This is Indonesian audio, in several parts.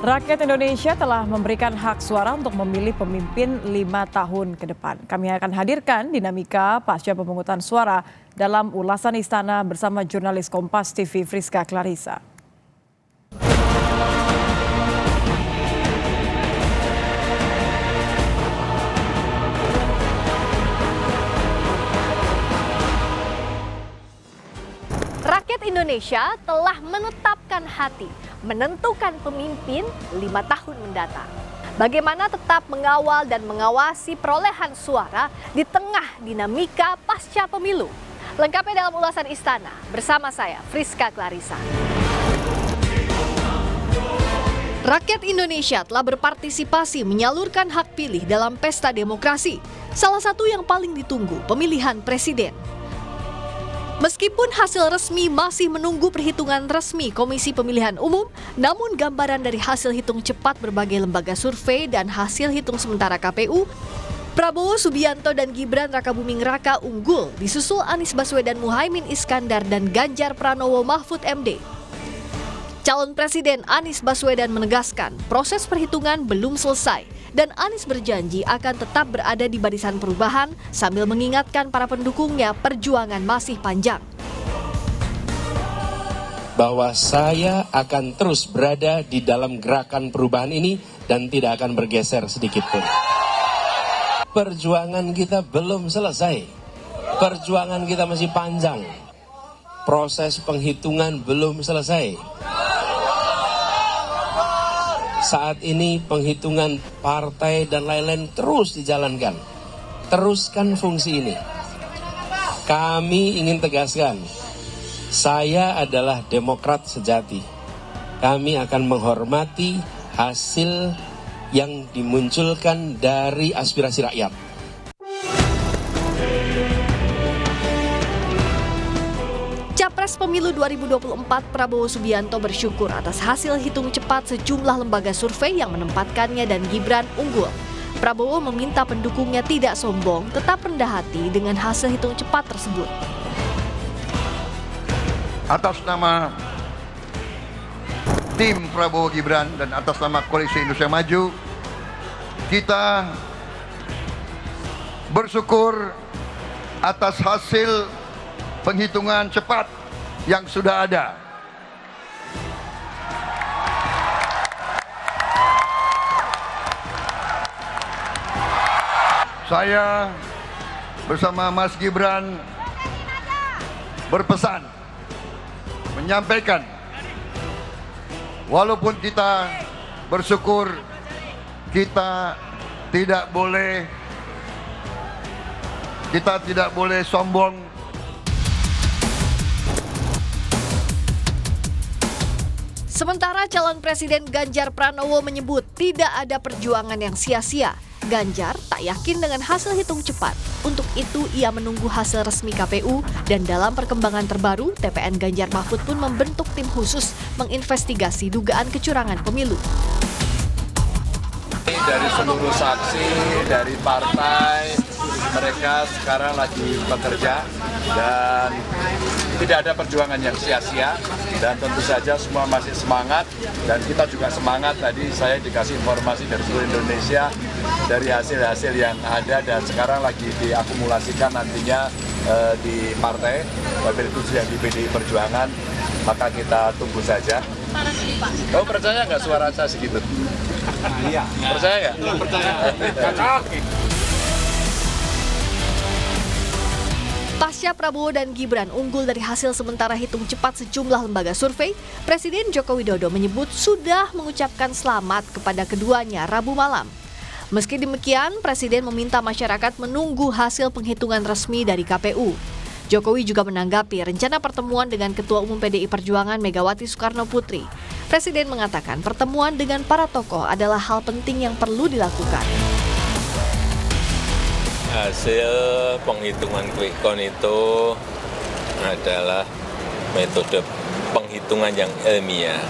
Rakyat Indonesia telah memberikan hak suara untuk memilih pemimpin 5 tahun ke depan. Kami akan hadirkan dinamika pasca pemungutan suara dalam ulasan Istana bersama jurnalis Kompas TV Friska Clarissa. Rakyat Indonesia telah menetapkan hati menentukan pemimpin 5 tahun mendatang. Bagaimana tetap mengawal dan mengawasi perolehan suara di tengah dinamika pasca pemilu. Lengkapnya dalam ulasan Istana bersama saya Friska Clarissa. Rakyat Indonesia telah berpartisipasi menyalurkan hak pilih dalam pesta demokrasi. Salah satu yang paling ditunggu, pemilihan presiden. Meskipun hasil resmi masih menunggu perhitungan resmi Komisi Pemilihan Umum, namun gambaran dari hasil hitung cepat berbagai lembaga survei dan hasil hitung sementara KPU, Prabowo Subianto dan Gibran Rakabuming Raka unggul, disusul Anies Baswedan Muhaimin Iskandar dan Ganjar Pranowo Mahfud MD. Calon Presiden Anies Baswedan menegaskan proses perhitungan belum selesai dan Anies berjanji akan tetap berada di barisan perubahan sambil mengingatkan para pendukungnya perjuangan masih panjang. Bahwa saya akan terus berada di dalam gerakan perubahan ini dan tidak akan bergeser sedikit pun. Perjuangan kita belum selesai. Perjuangan kita masih panjang. Proses penghitungan belum selesai. Saat ini penghitungan partai dan lain-lain terus dijalankan. Teruskan fungsi ini. Kami ingin tegaskan, saya adalah Demokrat sejati. Kami akan menghormati hasil yang dimunculkan dari aspirasi rakyat. Capres Pemilu 2024 Prabowo Subianto bersyukur atas hasil hitung cepat sejumlah lembaga survei yang menempatkannya dan Gibran unggul. Prabowo meminta pendukungnya tidak sombong, tetap rendah hati dengan hasil hitung cepat tersebut. Atas nama tim Prabowo Gibran dan atas nama Koalisi Indonesia Maju, kita bersyukur atas hasil penghitungan cepat yang sudah ada. Saya bersama Mas Gibran berpesan, menyampaikan, walaupun kita bersyukur, kita tidak boleh sombong. Sementara calon Presiden Ganjar Pranowo menyebut tidak ada perjuangan yang sia-sia. Ganjar tak yakin dengan hasil hitung cepat. Untuk itu ia menunggu hasil resmi KPU dan dalam perkembangan terbaru TPN Ganjar Mahfud pun membentuk tim khusus menginvestigasi dugaan kecurangan pemilu. Dari seluruh saksi, dari partai, mereka sekarang lagi bekerja dan tidak ada perjuangan yang sia-sia dan tentu saja semua masih semangat dan kita juga semangat. Tadi saya dikasih informasi dari seluruh Indonesia dari hasil-hasil yang ada dan sekarang lagi diakumulasikan nantinya di partai, wabil khusus yang di PDI Perjuangan, maka kita tunggu saja. Kamu percaya nggak suara saya segitu? Iya. Percaya nggak? Percaya. Pasca Prabowo dan Gibran unggul dari hasil sementara hitung cepat sejumlah lembaga survei, Presiden Joko Widodo menyebut sudah mengucapkan selamat kepada keduanya Rabu malam. Meski demikian, Presiden meminta masyarakat menunggu hasil penghitungan resmi dari KPU. Jokowi juga menanggapi rencana pertemuan dengan Ketua Umum PDI Perjuangan Megawati Soekarno Putri. Presiden mengatakan pertemuan dengan para tokoh adalah hal penting yang perlu dilakukan. Hasil penghitungan quick count itu adalah metode penghitungan yang ilmiah.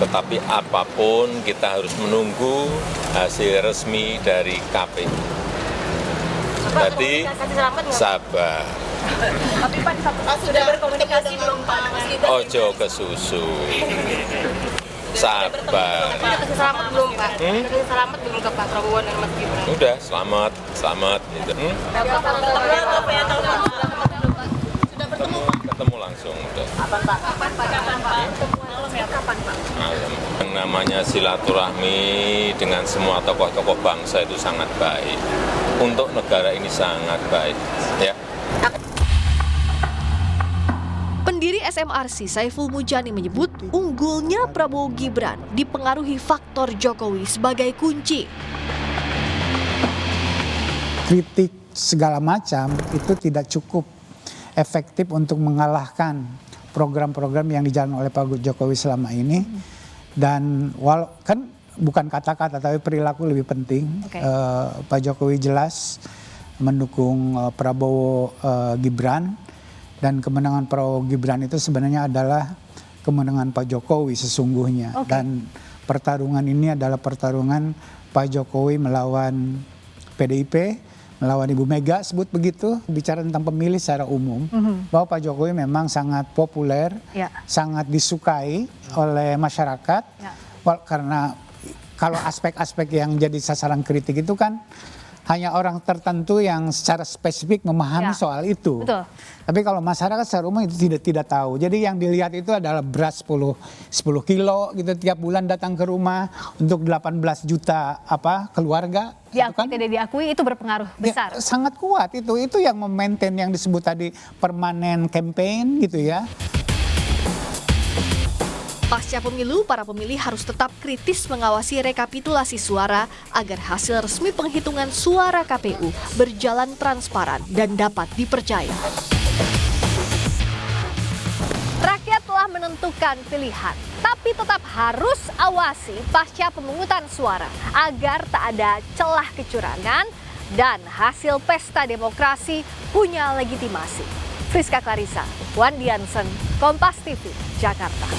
Tetapi apapun kita harus menunggu hasil resmi dari KPU. Jadi sabar. Tapi Pak sudah berkomunikasi belum Pak? Ojo ke susu. Sabar. Udah kasih selamat belum, Pak? Udah kasih selamat belum ke Pak Prabowo dan Mas Gibran? Udah, selamat gitu. Ketemu langsung udah. Kapan, Pak? Kapan, Pak? Malam. Yang namanya silaturahmi dengan semua tokoh-tokoh bangsa itu sangat baik. Untuk negara ini sangat baik, ya. Pendiri SMRC Saiful Mujani menyebut unggulnya Prabowo Gibran dipengaruhi faktor Jokowi sebagai kunci. Kritik segala macam itu tidak cukup efektif untuk mengalahkan program-program yang dijalankan oleh Pak Jokowi selama ini. Dan kan bukan kata-kata tapi perilaku lebih penting. Pak Jokowi jelas mendukung Prabowo Gibran, dan kemenangan Prabowo Gibran itu sebenarnya adalah kemenangan Pak Jokowi sesungguhnya. Dan pertarungan ini adalah pertarungan Pak Jokowi melawan PDIP, melawan Ibu Mega, sebut begitu, bicara tentang pemilih secara umum, bahwa Pak Jokowi memang sangat populer, sangat disukai oleh masyarakat, karena kalau aspek-aspek yang jadi sasaran kritik itu kan hanya orang tertentu yang secara spesifik memahami soal itu. Betul. Tapi kalau masyarakat secara umum itu tidak tahu. Jadi yang dilihat itu adalah beras 10 kilo gitu tiap bulan datang ke rumah untuk 18 juta keluarga. Diakui tidak diakui itu berpengaruh besar. Sangat kuat itu yang memaintain yang disebut tadi permanen campaign gitu ya. Pasca pemilu, para pemilih harus tetap kritis mengawasi rekapitulasi suara agar hasil resmi penghitungan suara KPU berjalan transparan dan dapat dipercaya. Rakyat telah menentukan pilihan, tapi tetap harus awasi pasca pemungutan suara agar tak ada celah kecurangan dan hasil pesta demokrasi punya legitimasi. Friska Clarissa, Wandi Hansen, Kompas TV, Jakarta.